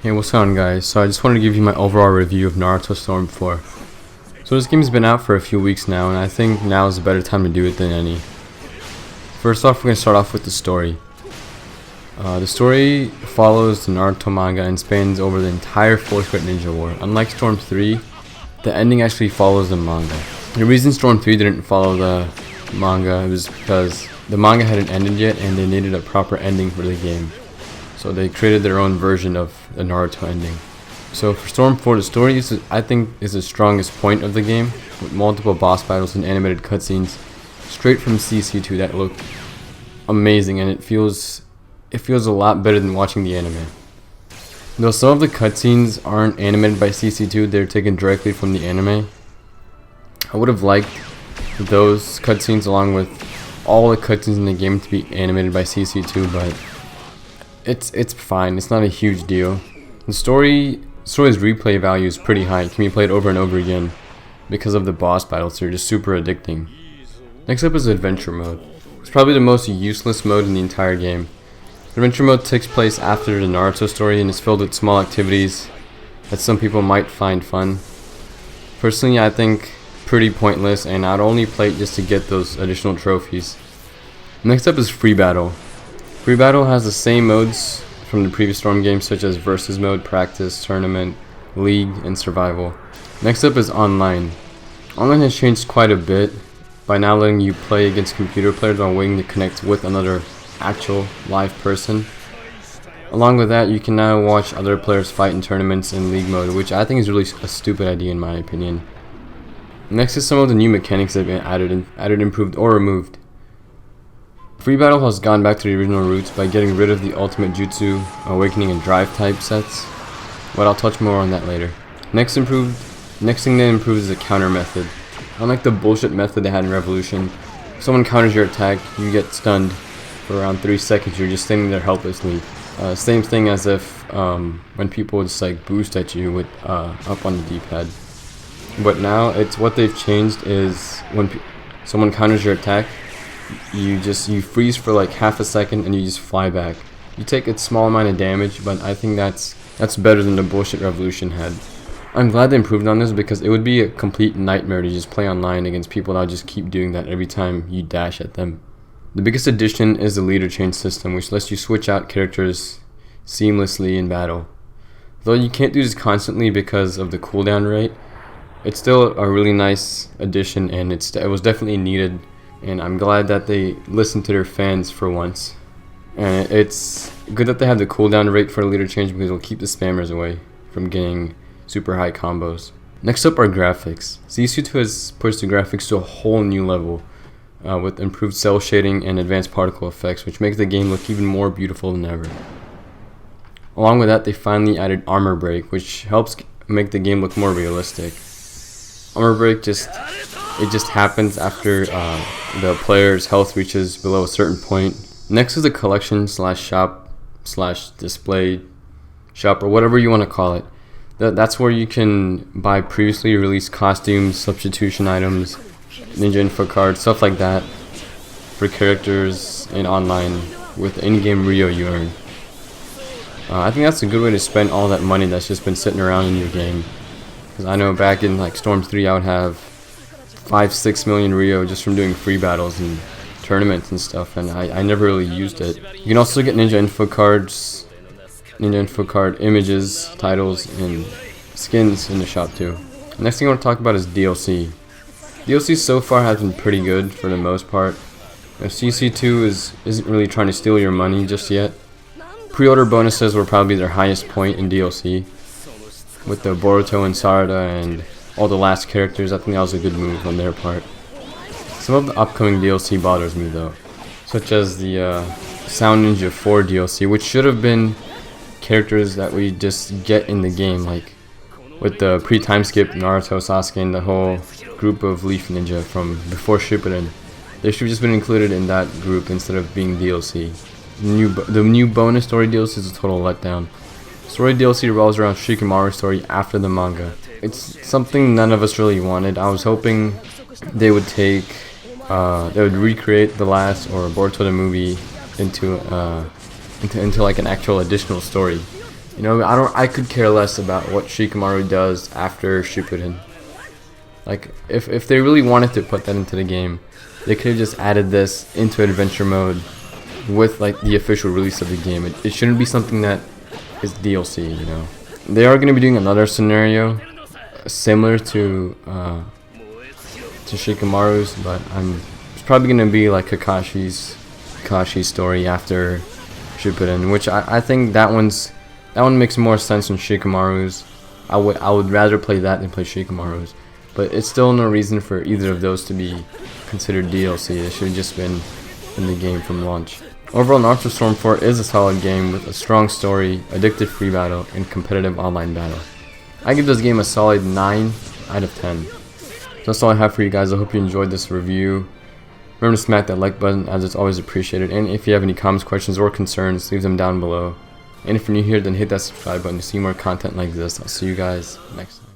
Hey, what's going on, guys? So I just wanted to give you my overall review of Naruto Storm 4. So this game's been out for a few weeks now, and I think now is a better time to do it than any. First off, we're going to start off with the story. The story follows the Naruto manga and spans over the entire 4th Great Ninja War. Unlike Storm 3, the ending actually follows the manga. The reason Storm 3 didn't follow the manga was because the manga hadn't ended yet and they needed a proper ending for the game. So they created their own version of the Naruto ending. So for Storm 4, the story I think is the strongest point of the game, with multiple boss battles and animated cutscenes straight from CC2 that look amazing, and it feels a lot better than watching the anime. Though some of the cutscenes aren't animated by CC2, they're taken directly from the anime. I would have liked those cutscenes along with all the cutscenes in the game to be animated by CC2, but it's fine. It's not a huge deal. The story's replay value is pretty high. It can be played over and over again because of the boss battles. They're just super addicting. Next up is adventure mode. It's probably the most useless mode in the entire game. Adventure mode takes place after the Naruto story and is filled with small activities that some people might find fun. Personally, I think pretty pointless, and I'd only play it just to get those additional trophies. Next up is free battle. Free battle has the same modes from the previous Storm games, such as versus mode, practice, tournament, league, and survival. Next up is online. Online has changed quite a bit by now letting you play against computer players while waiting to connect with another actual live person. Along with that, you can now watch other players fight in tournaments in league mode, which I think is really a stupid idea in my opinion. Next is some of the new mechanics that have been added, improved, or removed. Free battle has gone back to the original roots by getting rid of the ultimate jutsu, awakening, and drive type sets, but I'll touch more on that later. Next thing that improves is the counter method. Unlike the bullshit method they had in Revolution, if someone counters your attack, you get stunned for around 3 seconds. You're just standing there helplessly. Same thing as if when people just like boost at you with up on the D-pad. But now what they've changed is when someone counters your attack, you freeze for like half a second and you just fly back. You take a small amount of damage, but I think that's better than the bullshit Revolution had. I'm glad they improved on this because it would be a complete nightmare to just play online against people that would just keep doing that every time you dash at them. The biggest addition is the leader change system, which lets you switch out characters seamlessly in battle. Though you can't do this constantly because of the cooldown rate, it's still a really nice addition, and it was definitely needed. And I'm glad that they listened to their fans for once. And it's good that they have the cooldown rate for the leader change because it'll keep the spammers away from getting super high combos. Next up are graphics. CC2 has pushed the graphics to a whole new level with improved cell shading and advanced particle effects, which makes the game look even more beautiful than ever. Along with that, they finally added armor break, which helps make the game look more realistic. Armor break just happens after the player's health reaches below a certain point. Next is the collection /shop /display shop, or whatever you want to call it. That's where you can buy previously released costumes, substitution items, ninja info cards, stuff like that for characters in online with the in-game Rio you earn. I think that's a good way to spend all that money that's just been sitting around in your game. Because I know back in like Storm 3 I would have 5-6 million Rio just from doing free battles and tournaments and stuff, and I never really used it. You can also get ninja info cards, ninja info card images, titles, and skins in the shop too. Next thing I want to talk about is DLC. DLC so far has been pretty good for the most part. CC2 isn't really trying to steal your money just yet. Pre-order bonuses were probably their highest point in DLC, with the Boruto and Sarada and all the last characters. I think that was a good move on their part. Some of the upcoming DLC bothers me though, such as the Sound Ninja 4 DLC, which should have been characters that we just get in the game, like with the pre-time skip Naruto, Sasuke, and the whole group of Leaf Ninja from before Shippuden. They should have just been included in that group instead of being DLC. The new bonus story DLC is a total letdown. Story DLC revolves around Shikamaru's story after the manga. It's something none of us really wanted. I was hoping they would recreate the last or Boruto the movie into like an actual additional story You know, I could care less about what Shikamaru does after Shippuden. Like, if they really wanted to put that into the game, they could have just added this into adventure mode with like the official release of the game. It shouldn't be something that is DLC, you know. They are going to be doing another scenario similar to Shikamaru's, but it's probably going to be like Kakashi's story after Shippuden, which I think that one makes more sense than Shikamaru's. I would rather play that than play Shikamaru's, but it's still no reason for either of those to be considered DLC. It should have just been in the game from launch. Overall, Naruto Storm 4 is a solid game with a strong story, addictive free battle, and competitive online battle. I give this game a solid 9 out of 10. That's all I have for you guys. I hope you enjoyed this review. Remember to smack that like button, as it's always appreciated, and if you have any comments, questions, or concerns, leave them down below. And if you're new here, then hit that subscribe button to see more content like this. I'll see you guys next time.